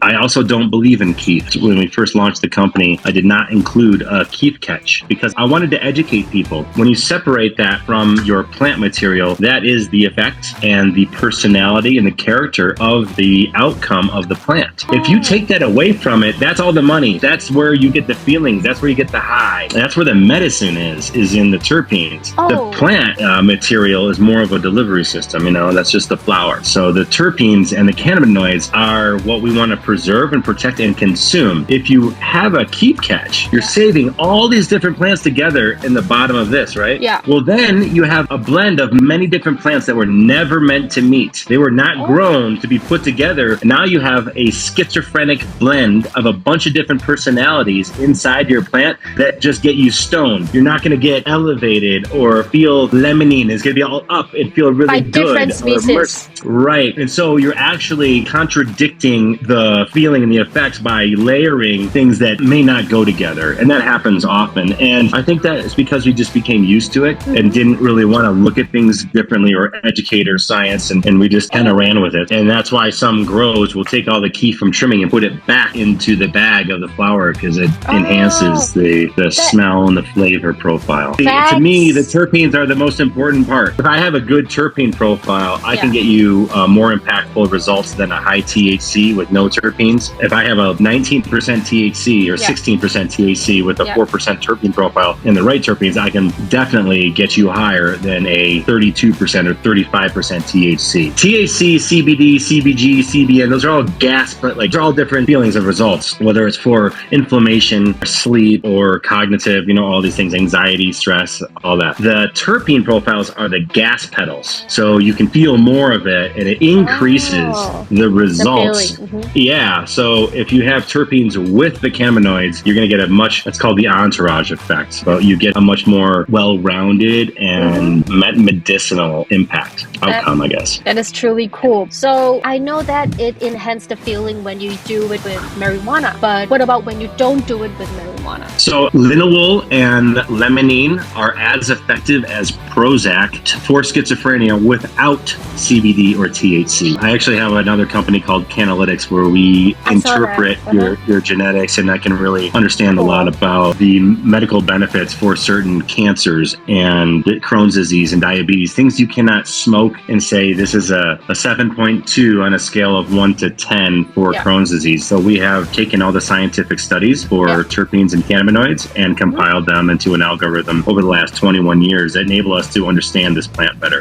I also don't believe in Kief. When we first launched the company, I did not include a Kief catch because I wanted to educate people. When you separate that from your plant material, that is the effect and the personality and the character of the outcome of the plant. If you take that away from it, that's all the money. That's where you get the feelings. That's where you get the high. That's where the medicine is in the terpenes. The plant material is more of a delivery system, that's just the flower. So the terpenes and the cannabinoids are what we want to preserve and protect and consume. If you have a Kief catch, you're saving all these different plants together in the bottom of this, right? Yeah. Well, then you have a blend of many different plants that were never meant to meet. They were not grown to be put together. Now you have a schizophrenic blend of a bunch of different personalities inside your plant that just get you stoned. You're not going to get elevated or feel lemonine. It's going to be all up and feel really by good. Different species. Right. And so you're actually contradicting the feeling and the effects by layering things that may not go together. And that happens often. And I think that is because we just became used to it and didn't really want to look at things differently or educate or science. And we just kind of ran with it. And that's why some grows will take all the Kief from trimming and put it back into the bag of the flower because it enhances the smell and the flavor profile. To me, the terpenes are the most important part. If I have a good terpene profile, I can get you more impactful results than a high THC with no terpenes. If I have a 19% THC or 16% THC with a 4% terpene profile and the right terpenes, I can definitely get you higher than a 32% or 35% THC. THC, CBD, CBG, CBN, those are all gas, but they're all different feelings of results, whether it's for inflammation, sleep, or cognitive, all these things, anxiety, stress, all that. The terpene profiles are the gas pedals. So you can feel more of it and it increases the results. Yeah. So if you have terpenes with the cannabinoids, you're going to get it's called the entourage effect. But you get a much more well-rounded and medicinal outcome, I guess. That is truly cool. So I know that it enhances the feeling when you do it with marijuana, but what about when you don't do it with marijuana? So linalool and limonene are as effective as Prozac for schizophrenia without CBD or THC. I actually have another company called Canalytics where we interpret your genetics, and I can really understand a lot about the medical benefits for certain cancers and Crohn's disease and diabetes, things you cannot smoke and say this is a 7.2 on a scale of 1 to 10 for Crohn's disease. So we have taken all the scientific studies for terpenes and cannabinoids and compiled them into an algorithm over the last 21 years that enable us to understand this plant better.